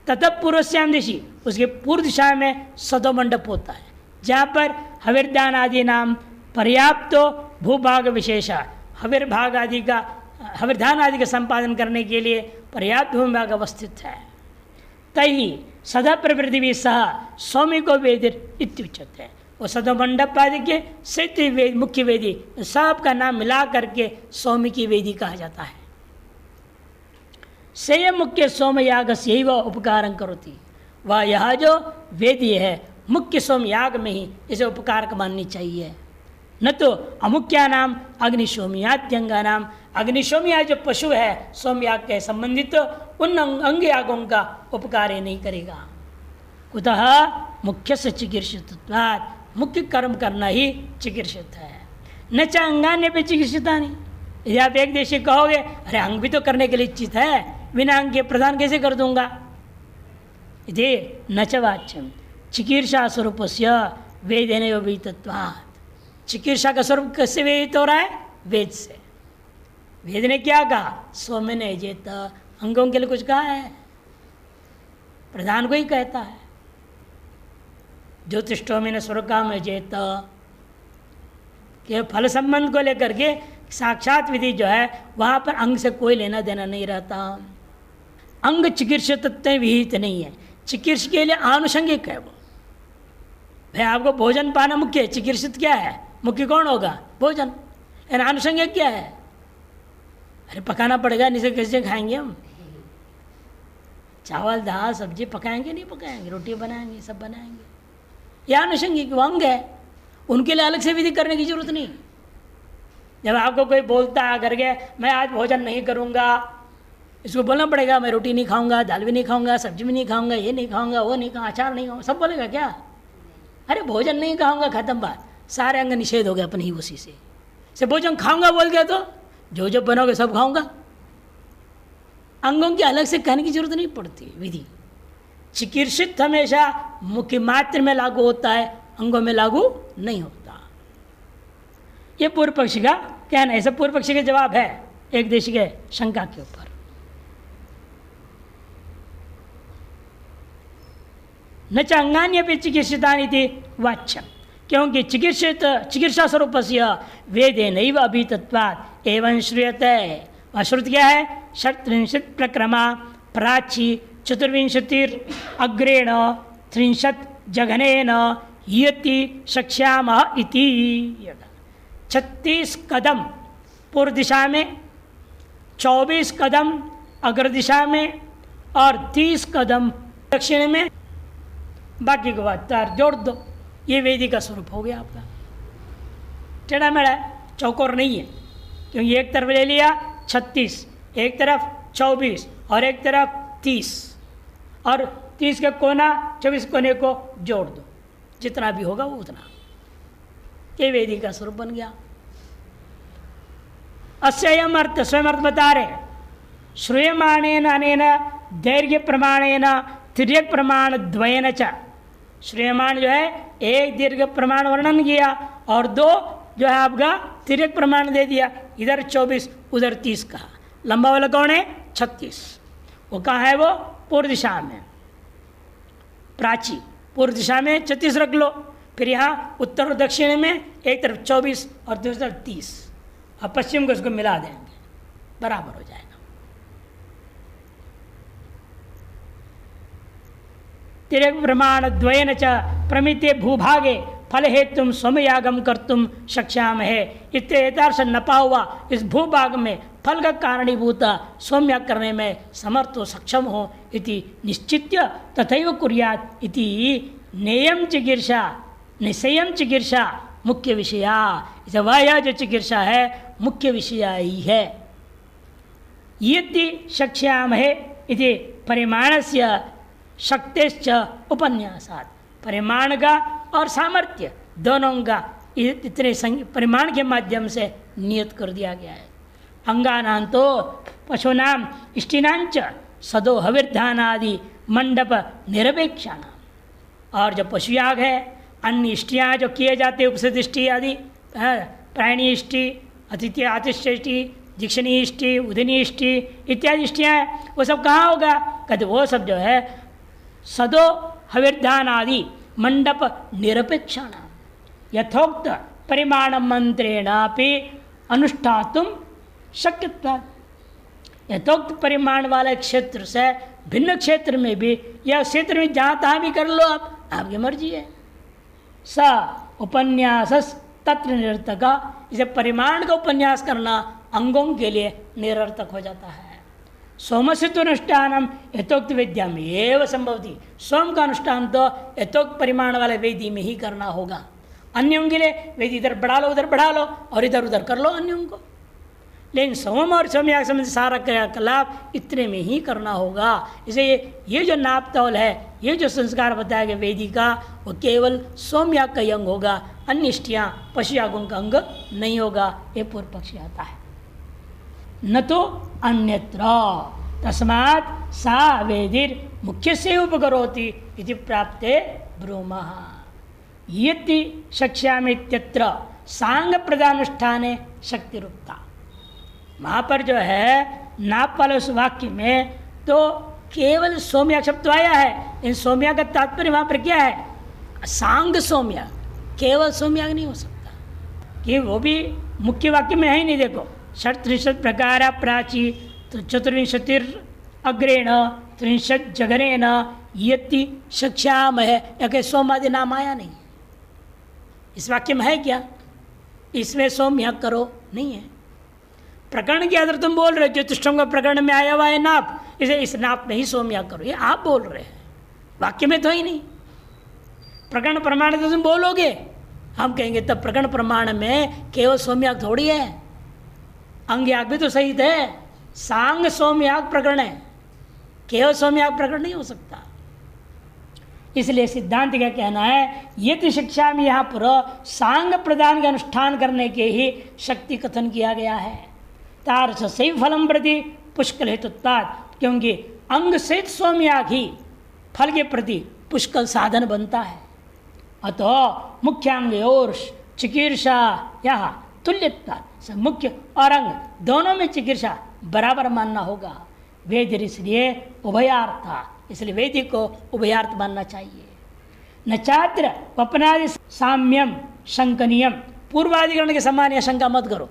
तथा पूर्वश्याम दिशि, उसके पूर्व दिशा में सदो मंडप होता है, जहाँ पर हविर्दान आदि नाम पर्याप्त भूभाग विशेषा, हविर्भाग आदि का, हविर्धान आदि का संपादन करने के लिए पर्याप्त भूभाग अवस्थित है। तही सदा प्रवृत्ति भी सह सौम्य को वेदिर इत्युच्यते है। वो सदो मंडप आदि के सत्य वेद, मुख्य वेदी सब का नाम मिला करके सौम्य की वेदी कहा जाता है। से मुख्य सोम याग से ही वह उपकार करोती, वह यह जो वेदी है मुख्य सोम याग में ही इसे उपकार माननी चाहिए, न तो अमुख्या नाम अग्निशोमियाद्यंगा नाम। अग्निशोमिया जो पशु है सोमयाग के संबंधित, उन अंग यागों का उपकार नहीं करेगा। कुतः मुख्य से चिकीर्षितत्वात्, मुख्य कर्म करना ही चिकीर्षित है। न च अंगान्य पे चिकीर्षिता नहीं। यदि आप एक देशी कहोगे अरे अंग भी तो करने के लिए इच्छित है, बिना अंग के प्रदान कैसे कर दूंगा? यदि न च वाच्यम चिकीर्षा स्वरूप से वेदेन विदितत्वात्। चिकीर्षा का स्वरूप कैसे वेदित हो रहा है? वेद से। वेद ने क्या कहा? सौम्य ने जेत, अंगों के लिए कुछ कहा है? प्रधान को ही कहता है। ज्योतिष्टोमी ने स्वर्ग काम जेत, के फल संबंध को लेकर के साक्षात विधि जो है वहाँ पर अंग से कोई लेना देना नहीं रहता। अंग चिकीर्षित विहित नहीं है, चिकीर्ष के लिए आनुषंगिक है वो। भाई आपको भोजन पाना मुख्य है, चिकीर्षित क्या है? मुख्य कौन होगा? भोजन। आनुषंगिक क्या है? अरे पकाना पड़ेगा, नहीं से कैसे खाएंगे हम? चावल दाल सब्जी पकाएंगे नहीं पकाएंगे, रोटी बनाएंगे, सब बनाएंगे। यह आनुषंगिक अंग है, उनके लिए अलग से विधि करने की जरूरत नहीं। जब आपको कोई बोलता है करके मैं आज भोजन नहीं करूँगा, इसको बोलना पड़ेगा मैं रोटी नहीं खाऊंगा, दाल भी नहीं खाऊंगा, सब्जी भी नहीं खाऊंगा, ये नहीं खाऊंगा, वो नहीं खाऊंगा, अचार नहीं खाऊंगा, सब बोलेगा क्या? अरे भोजन नहीं खाऊंगा, खत्म बात, सारे अंग निषेध हो गए अपने ही उसी से भोजन खाऊंगा बोल गया तो जो जो बनोगे सब खाऊंगा। अंगों की अलग से कहने की जरूरत नहीं पड़ती। विधि चिकित्सित हमेशा मुख्य मात्र में लागू होता है, अंगों में लागू नहीं होता। ये पूर्व पक्षी का कहना है। सब पूर्व पक्षी का जवाब है एक देशी के शंका के ऊपर। न च अंगान्यपि चिकित्सितानि इति वाच्यम्, क्योंकि चिकित्सा स्वरूप से वेदे नैव अभितत्वात् एवं श्रूयते। श्रुति क्या है? षट्त्रिंशत् प्रक्रमा प्राची चतुर्विंशतिर अग्रेण त्रिंशत् जघनेन यति शक्ष्यामः इति। 36 कदम पूर्व दिशा में, 24 कदम अग्र दिशा में और 30 कदम दक्षिण में, बाकी को बात तार जोड़ दो, ये वेदी का स्वरूप हो गया आपका। टेढ़ा मेढ़ा चौकोर नहीं है, क्योंकि एक तरफ ले लिया 36, एक तरफ 24 और एक तरफ 30, और 30 का कोना 24 कोने को जोड़ दो, जितना भी होगा वो उतना, ये वेदी का स्वरूप बन गया। अस्ययम अर्थ स्वयं अर्थ बता रहे, श्रूयमाणेन अनेन दैर्घ्य प्रमाणेन तिर्यक प्रमाण द्वयन च। श्रूयमाण जो है एक दीर्घ प्रमाण वर्णन किया और 2 जो है आपका तिर्यक प्रमाण दे दिया, इधर 24 उधर 30 कहा। लंबा वाला कौन है? 36। वो कहाँ है? वो पूर्व दिशा में, प्राची पूर्व दिशा में 36 रख लो, फिर यहाँ उत्तर और दक्षिण में एक तरफ 24 और दूसरी तरफ 30, और पश्चिम को उसको मिला देंगे, बराबर हो जाएगा। तिर्यक प्रमाण द्वयन च प्रमिते भूभागे फल हेतुम सोमयागम कर्तुम शक्ष्यामहे। इत्येतार्थ नपा हुआ इस भूभाग में फल का कारणीभूत सोमयाग करने में समर्थ हो, सक्षम हो इति निश्चित्य तथैव कुर्यात् इति नेयम चिकीर्षा निश्चयम चिकीर्षा मुख्य विषया। इसे वह जो चिकीर्षा है मुख्य विषय ही है। यदि शक्ष्यामहे इति परिमाणस्य शक्तिश्च उपन्यासात्, परिमाण का और सामर्थ्य दोनों का इतने परिमाण के माध्यम से नियत कर दिया गया है। अंगानां तो पशूनाम इष्टिनांच सदो हविर्धानादि मंडप निरपेक्षाणाम। और जो पशुयाग है, अन्य इष्टियाँ जो किए जाते उपस्थित इष्टि आदि, प्राणी इष्टि, अतिथि आतिथ्य इष्टि, दीक्षणी इष्टि, उदिनी इष्टि इत्यादि इष्टियाँ हैं, वो सब कहाँ होगा? कहते वो सब जो है सदो हविर्धान आदि मंडप निरपेक्षण यथोक्त परिमाण मंत्रेणापि अनुष्ठातुम शक्यत्वा। यथोक्त परिमाण वाले क्षेत्र से भिन्न क्षेत्र में भी, या क्षेत्र में जहाँ तहाँ भी कर लो आप, आपकी मर्जी है। स उपन्यास तत्र निरर्थक, इसे परिमाण का उपन्यास करना अंगों के लिए निरर्थक हो जाता है। सोमस्य अनुष्ठानम यथोक्त वेद्या में एवं संभवती। सोम का अनुष्ठान तो यथोक्त परिमाण वाले वेदी में ही करना होगा। अन्यों के लिए वेदी इधर बढ़ा लो, उधर बढ़ा लो और इधर उधर कर लो अन्यों को, लेकिन सोम और सोमयाग संबंधी सारा क्रियाकलाप इतने में ही करना होगा। इसलिए ये जो नाप तौल है, ये जो संस्कार बताया गया वेदी का, वो केवल सोमयाग का ही अंग होगा, अन्य इष्टियाँ पशुयागों का अंग नहीं होगा। ये पूर्व पक्षी आता है। न तो अन्यत्र तस्मात् सा वेदिर मुख्य से उपकरोति इति प्राप्ते ब्रूमः। यदि शक्ष्यामीत्यत्र सांग प्रदानुष्ठाने शक्ति रूपता। वहाँ पर जो है नाप वाले उस वाक्य में तो केवल सोमयाग शब्द आया है। इन सोमयाग का तात्पर्य वहाँ पर क्या है? सांग सोमयाग, केवल सोमयाग नहीं हो सकता, कि वो भी मुख्य वाक्य में है ही नहीं। देखो, षट्त्रिंशत् प्रकार प्राची चतुर्विंशतिर अग्रेण त्रिंशत् जघनेन यति शक्ष्यामहे, या कि सोम आदि नाम आया नहीं इस वाक्य में है क्या? इसमें सोमयाग करो नहीं है। प्रकरण के आधार तुम बोल रहे हो, ज्योतिषों का प्रकरण में आया हुआ है नाप, इसे इस नाप में ही सोमयाग करो, ये आप बोल रहे हैं, वाक्य में तो ही नहीं। प्रकरण प्रमाण तो तुम बोलोगे, हम कहेंगे तब प्रकरण प्रमाण में केवल सोमयाग थोड़ी है, अंग याग भी तो सहित है, सांग सोमयाग प्रकरण है, केवल सोमयाग प्रकरण नहीं हो सकता। इसलिए सिद्धांत का कहना है ये शिक्षा में यहाँ पर सांग प्रदान के अनुष्ठान करने के ही शक्ति कथन किया गया है। तार सैव फलम प्रति पुष्कल हेतुत्वाद, क्योंकि अंग सहित सोमयाग ही फल के प्रति पुष्कल साधन बनता है। अतः मुख्यांग और चिकीर्षा यह तुल्यता, मुख्य और अंग दोनों में चिकीर्षा बराबर मानना होगा। वेद इसलिए उभयार्था, इसलिए वेदी को उभयार्थ मानना चाहिए। न छात्र वपनादि साम्यम शंकनीयम, पूर्वाधिकरण के समान या शंका मत करो।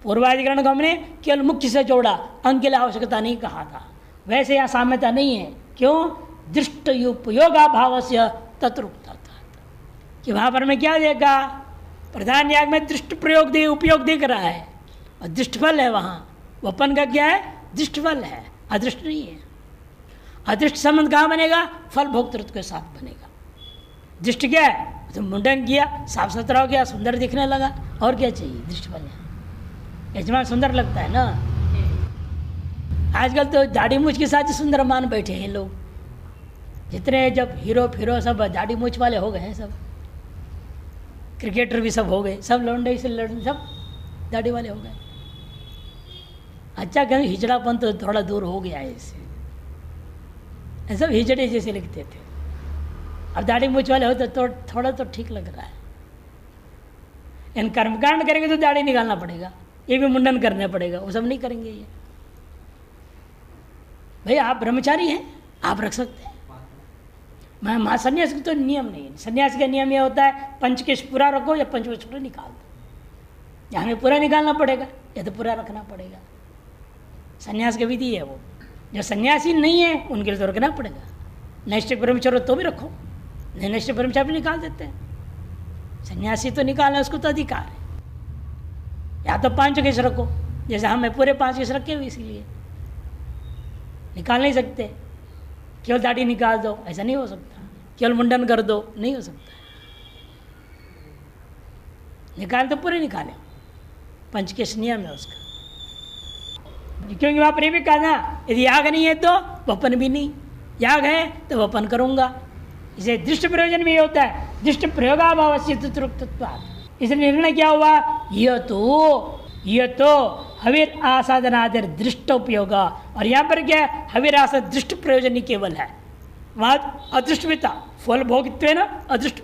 पूर्वाधिकरण को हमने केवल मुख्य से जोड़ा, अंग के लिए आवश्यकता नहीं कहा था। वैसे यहाँ साम्यता नहीं है। क्यों? दृष्ट उपयोगाभाव से तत्रुक्ता, कि वहाँ पर मैं क्या देखा, प्रधान याग में दृष्ट प्रयोग दे उपयोग दिख रहा है और दृष्टफल है। वहाँ वपन का क्या है? दृष्टफल है, अदृष्ट नहीं है। अदृष्ट संबंध कहाँ बनेगा? फल भोक्तृत्व के साथ बनेगा। दृष्ट क्या है? तो मुंडन किया, साफ सुथरा हो गया, सुंदर दिखने लगा, और क्या चाहिए? दृष्टफल है। यजमान सुंदर लगता है ना। आजकल तो दाढ़ी मूछ के साथ ही सुंदर मान बैठे हैं लोग। जितने जब हीरो फिरो सब दाढ़ी मूछ वाले हो गए हैं, सब क्रिकेटर भी सब हो गए, सब लौंडे से लड़ने सब दाढ़ी वाले हो गए। अच्छा कहीं हिजड़ापन तो थोड़ा दूर हो गया है इससे, सब हिजड़े जैसे लिखते थे। अब दाढ़ी मूछ वाले हो तो थोड़ा तो ठीक लग रहा है। इन कर्मकांड करेंगे तो दाढ़ी निकालना पड़ेगा, ये भी मुंडन करना पड़ेगा, वो सब नहीं करेंगे ये। भाई आप ब्रह्मचारी हैं, आप रख सकते हैं। मैं सन्यास का तो नियम नहीं है। सन्यास का नियम यह होता है पंचकेश पूरा रखो या पंचवस्त्र निकाल दो। या हमें पूरा निकालना पड़ेगा या तो पूरा रखना पड़ेगा। सन्यास की विधि है वो। जो सन्यासी नहीं है उनके लिए तो रखना पड़ेगा। नैष्ठिक ब्रह्मचर्य तो भी रखो, नहीं नैष्ठिक ब्रह्मचर्य भी निकाल देते हैं। सन्यासी तो निकालना उसको तो अधिकार है। या तो 5 केस रखो, जैसे हमें पूरे 5 केस रखे हुए, इसीलिए निकाल नहीं सकते। केवल दाढ़ी निकाल दो ऐसा नहीं हो सकता, केवल मुंडन कर दो नहीं हो सकता। निकाल तो पूरे निकाले, 5 केस नियम है उसका। क्योंकि वहाँ पर भी कहा ना, यदि याग नहीं है तो वपन भी नहीं, याग है तो वपन करूँगा। इसे दृष्ट प्रयोजन में ये होता है, दृष्ट प्रयोगाभाव से तृप्तत्वात्। इसलिए निर्णय क्या हुआ? यह तो हवीर आसादनादि दृष्ट उपयोग। और यहाँ पर क्या है? हवीर आसाद दृष्ट प्रयोजन ही केवल है, वहाँ अदृष्ट भी था। फल भोगित्व न अदृष्ट,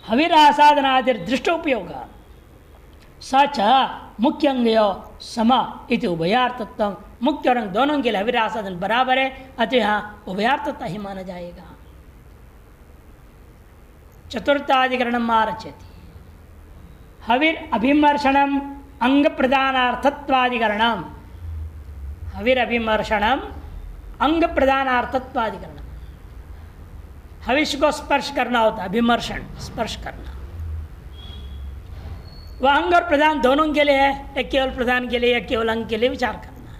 हवीर आसादनादि दृष्ट उपयोग सच मुख्य अंग समा इति उभयार्थत्व। मुख्य और अंग दोनों के लिए हवीर आसादन बराबर है, अतः यहाँ उभयार्थता ही माना जाएगा। चतुर्थाधिकरण आरचति हवीर अभिमर्शनम अंग प्रदानार्थत्वाधिकरणम। हवीर अभिमर्शनम अंग प्रदानार्थत्वाधिकरणम। हविष को स्पर्श करना होता है, अभिमर्शन स्पर्श करना। वह अंग और प्रधान दोनों के लिए है, या केवल प्रधान के लिए या केवल अंग के लिए विचार करना है।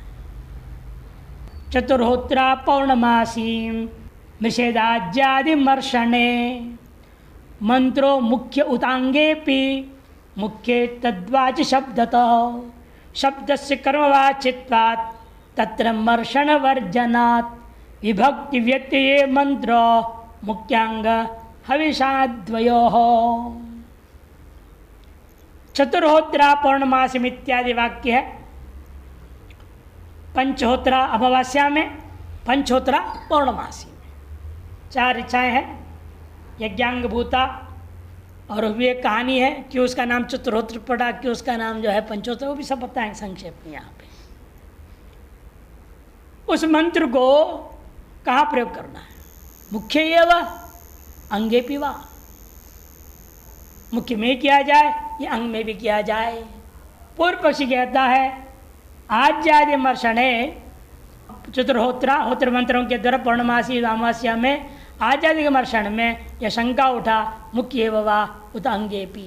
चतुर्होत्रा पौर्णमासी निषेधाज्यादिमर्शने मंत्रो मुख्य उतांगेपि मुख्य तद्वाच शब्दतः शब्दस्य कर्मवाचित्वात् तत्र मर्षण वर्जनात् विभक्ति व्यत्यये मंत्र मुख्यांग हविषाद्वयोः। चतुर्होत्रा पौर्णमासी इत्यादि वाक्य है। पंचहोत्रा अमावास्या में, पंचहोत्रा पौर्णमासी में 4 इच्छाएं हैं। यज्ञांग भूता, और भी एक कहानी है कि उसका नाम चतुर्होत्र पड़ा, कि उसका नाम जो है पंचहोत्र, वो भी सब बताएं संक्षेप में यहाँ पे। उस मंत्र को कहाँ प्रयोग करना है? मुख्य एवं अंगे पिवा, मुख्य में किया जाए या अंग में भी किया जाए। पूर्व पक्षी कहता है आज्यादि मर्षणे चतुर्होत्रा होत्र मंत्रों के द्वारा पौर्णमासी अमावस्या में आजादी के मर्षण में यह शंका उठा मुख्य वा उत अंगेपी।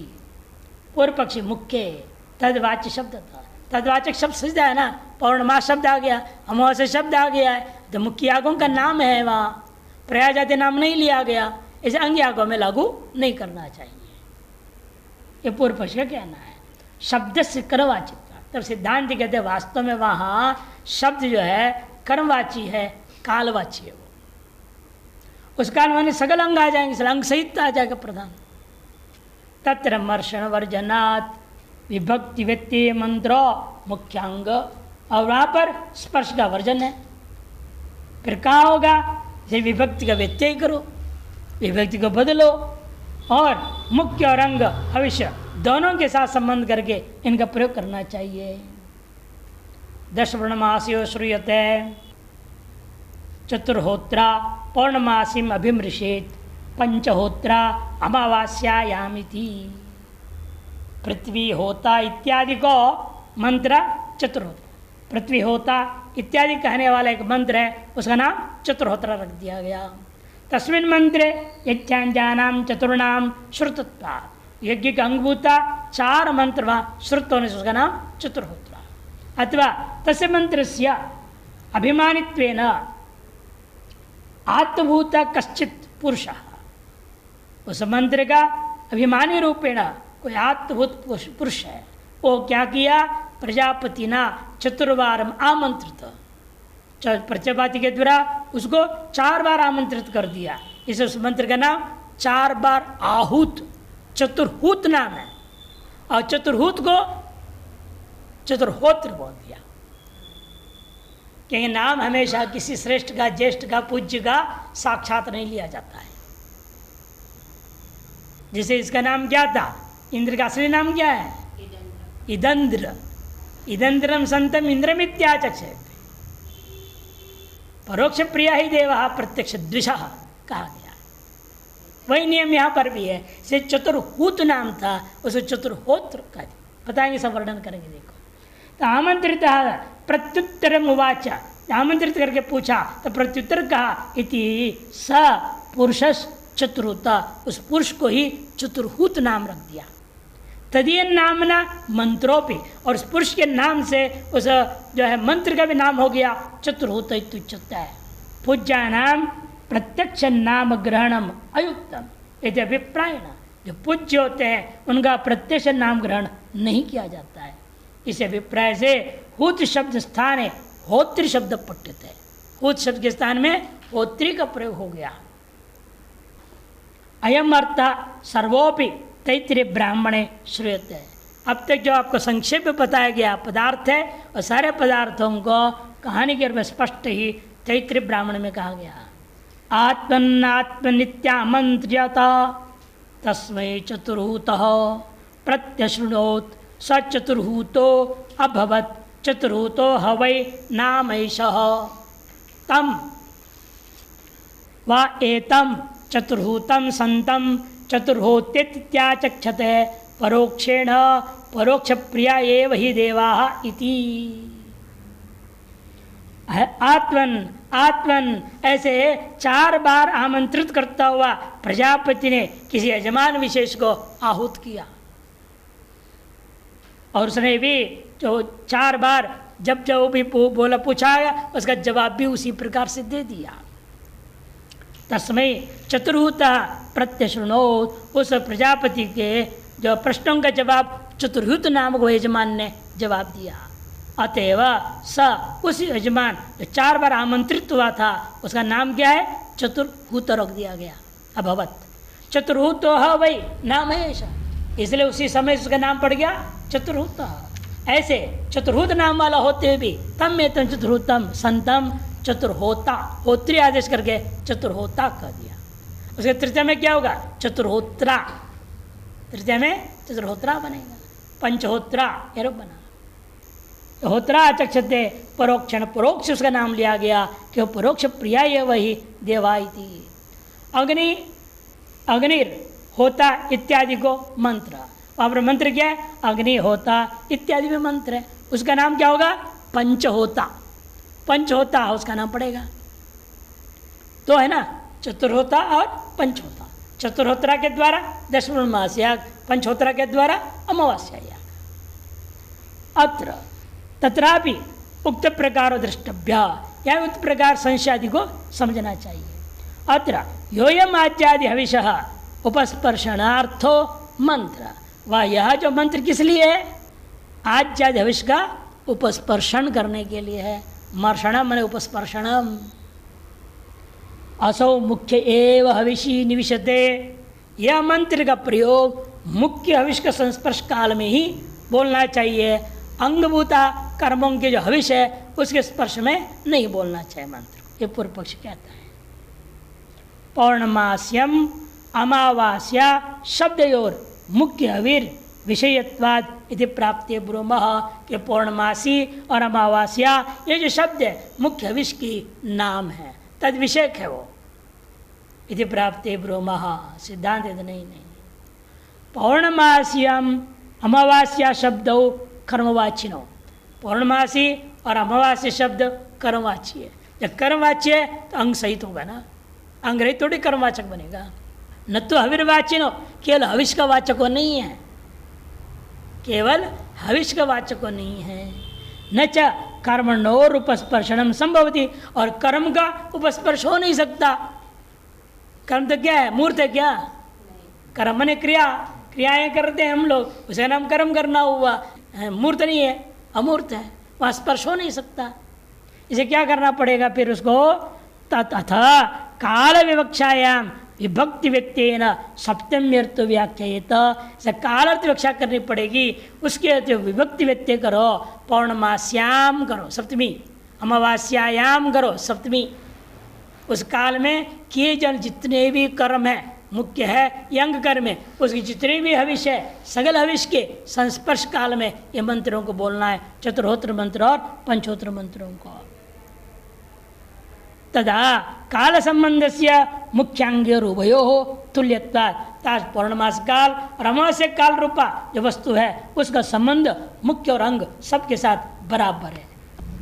पूर्व पक्षी मुख्य तदवाच्य शब्द था, तदवाचक शब्द सजदा है ना, पौर्णमास शब्द आ गया, अमावस्या शब्द आ गया है, तो मुख्य यागों का नाम है, वहाँ प्रयाजाति नाम नहीं लिया गया, इसे अंग यागों में लागू नहीं करना चाहिए। ये पूर्व पक्ष का कहना है। शब्द से कर्मवाचित्व। तब सिद्धांत कहते हैं वास्तव में वहाँ शब्द जो है कर्मवाची है, कालवाची है। वो उस काल में सकल अंग आ जाएंगे, अंग सहित आ जाएगा प्रधान। तत्र मर्षण वर्जनात् विभक्ति व्यक्ति मंत्र मुख्यांग, और वहाँ पर स्पर्श का वर्जन है। फिर कहाँ होगा, जैसे विभक्ति का व्यत्यय करो, विभक्ति को बदलो, और मुख्य और अंग भविष्य दोनों के साथ संबंध करके इनका प्रयोग करना चाहिए। दशवर्णमास्यो श्रूयते चतुर्होत्रा पौर्णमासीम अभिमृषेत पंचहोत्रा अमावास्यायामिति। पृथ्वी होता इत्यादि को मंत्र चतुर्होत्रा, पृथ्वी होता इत्यादि कहने वाला एक मंत्र है, उसका नाम चतुर्होत्रा रख दिया गया। तस्मिन् मंत्रे यज्ञानाम चतुर्णाम श्रुतत्वात्, यज्ञ का अंगभूता 4 मंत्र वहाँ श्रुत होने से उसका नाम चतुर्होत्रा। अथवा तस्य मंत्रस्य अभिमानित्वेन आत्मभूत कश्चित् पुरुषः, उस मंत्र का अभिमानी रूपेण कोई आत्मभूत पुरुष है, वो क्या किया, प्रजापति ना चतुर्वारम आमंत्रित, प्रजापति के द्वारा उसको 4 बार आमंत्रित कर दिया। इस उस मंत्र का नाम 4 बार आहूत, चतुर्हूत नाम है, और चतुर्हूत को चतुर्होत्र बोल दिया। क्योंकि नाम हमेशा किसी श्रेष्ठ का, ज्येष्ठ का, पूज्य का साक्षात नहीं लिया जाता है। जैसे इसका नाम क्या था, इंद्र का असली नाम क्या है, इदंद्र। इदंद्रम संतम इंद्रमित्याचक्षते, परोक्ष प्रिया ही देव प्रत्यक्ष द्विषा कहा गया। वही नियम यहाँ पर भी है। से चतुर्हूत नाम था, उसे चतुर्होत्र का बताएंगे, सब वर्णन करेंगे। देखो, तो आमंत्रित प्रत्युत्तर उवाच, आमंत्रित करके पूछा तो प्रत्युत्तर कहा, इति स पुरुष चतुर्हूता, उस पुरुष को ही चतुर्हूत नाम रख दिया। तदीय नामना मंत्रोपि, और उस पुरुष के नाम से उस जो है मंत्र का भी नाम हो गया चतुर्हूत इत्युच्यते है। पूज्या नाम प्रत्यक्ष नाम ग्रहणम अयुक्तम यदि अभिप्रायण, जो पूज्य होते हैं उनका प्रत्यक्ष नाम ग्रहण नहीं किया जाता है। इस अभिप्राय से हूत शब्द स्थान है होत्री शब्द पठित है, हूत शब्द के स्थान में होत्री का प्रयोग हो गया। अयम अर्थ सर्वोपि तैत्तिरीय ब्राह्मणे श्रूयते है। अब तक जो आपको संक्षेप में बताया गया पदार्थ है, और सारे पदार्थों को कहानी के रूप में स्पष्ट ही तैत्तिरीय ब्राह्मण में कहा गया। आत्मनित्यामंत्र्यत तस्मै चतुर्हूतः प्रत्यशृणोत् स चतुर्हूतो अभवत् चतुर्हूतो हवै नामैषः तम वा एतम चतुर्हूतम संतम चतुर्होत्यत्याचक्षते परोक्षेण परोक्ष प्रिया एव हि देवाः इति। आत्मन आत्मन ऐसे 4 बार आमंत्रित करता हुआ प्रजापति ने किसी यजमान विशेष को आहूत किया, और उसने भी जो 4 बार जब जो भी बोला पूछा उसका जवाब भी उसी प्रकार से दे दिया। तस्मै चतुर्हूत प्रत्यशृणोत्, उस प्रजापति के जो प्रश्नों का जवाब चतुर्हूत नामक यजमान ने जवाब दिया। अतएव स उस यजमान जो 4 बार आमंत्रित हुआ था उसका नाम क्या है, चतुर्हूत रख दिया गया। अभवत चतुर्हूत वही नाम है ऐसा, इसलिए उसी समय उसका नाम पड़ गया चतुर्हूत। ऐसे चतुर्हूत नाम वाला होते हुए भी तम में तम चतुर्हूतम संतम चतुर्होता, होत्री आदेश करके चतुर्होता कर दिया। उसके तृतीय में क्या होगा, चतुर्होत्रा, तृतीय में चतुर्होत्रा बनेगा, पंचहोत्रा एरो बना। होत्रा चक्षते परोक्षण, परोक्ष उसका नाम लिया गया कि वो परोक्ष प्रिया ये वही देवाई थी। अग्नि अग्निर होता इत्यादि को मंत्र, वहाँ पर मंत्र क्या है, अग्नि होता इत्यादि में मंत्र है, उसका नाम क्या होगा, पंचहोता। पंचहोता उसका नाम पड़ेगा, तो है ना चतुर्होता और पंचहोता। चतुर्होत्रा के द्वारा दशपूर्णमास याग, पंचहोत्रा के द्वारा अमावस्या याग। अत्र तत्रापि उक्त प्रकार द्रष्टव्य, या उक्त प्रकार संशयादि को समझना चाहिए। अत्र योयम आचार्य हविषः उपस्पर्शनार्थो मंत्र, वह यह जो मंत्र किस लिए है, आज्यादि हविष का उपस्पर्शन करने के लिए है। मर्षणम मैंने उपस्पर्शनम। असौ मुख्य एव हविषी निविशते, यह मंत्र का प्रयोग मुख्य हविष का संस्पर्श काल में ही बोलना चाहिए। अंगभूता कर्मों के जो हविष है उसके स्पर्श में नहीं बोलना चाहिए मंत्र को, ये पूर्व पक्ष कहता है। पौर्णमास्यम अमावास्या शब्दयोर मुख्य हविर विषयत्वाद इति प्राप्ति ब्रूमः के पौर्णमासी और अमावास्या ये जो शब्द है मुख्य हविष की नाम है, तद विषयक है वो। इति प्राप्ति ब्रूमः सिद्धांत नहीं। पौर्णमास्यम अमावास्या शब्दों कर्मवाचिनो, पौर्णमासी और अमावास्या शब्द कर्मवाची है। जब कर्मवाची है तो अंग सहित होगा ना, अंग रहित थोड़ी कर्मवाचक बनेगा। न तो हविर्वाचिनो, केवल हविष का वाचको नहीं है, केवल हविष का वाचको नहीं है। न च कर्मणोर उपस्पर्शनम संभवती, और कर्म का उपस्पर्श हो नहीं सकता। कर्म तो क्या है, मूर्त है क्या? कर्म ने क्रिया, क्रियाएं करते हैं हम लोग, उसे नाम कर्म करना हुआ। मूर्त नहीं है, अमूर्त है, वहाँ स्पर्श हो नहीं सकता। इसे क्या करना पड़ेगा फिर उसको? तथा काल विवक्षायाम विभक्ति व्यक्तेन सप्तम्यर्थ व्याख्यायेत, कालार्थ व्याख्या करनी पड़ेगी। उसके जो विभक्ति व्यक्त्य करो, पौर्णमास्याम करो सप्तमी, अमावास्यायाम करो सप्तमी। उस काल में किए जन जितने भी कर्म है, मुख्य है यंग कर्म है, उसकी जितने भी हविष है, सगल हविष के संस्पर्श काल में ये मंत्रों को बोलना है, चतुर्होत्र मंत्र और पंचोत्र मंत्रों को। तदा काल संबंध से मुख्यांग्य उभयो हो तुल्यत्वात्, पौर्णमास काल और अमावस्या काल रूपा जो वस्तु है उसका संबंध मुख्य और अंग सबके साथ बराबर है।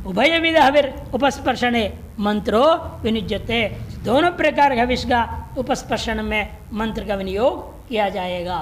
उभय विध हविर उपस्पर्शने मंत्रो विनिज्यते, दोनों प्रकार के हविष का उपस्पर्शन में मंत्र का विनियोग किया जाएगा।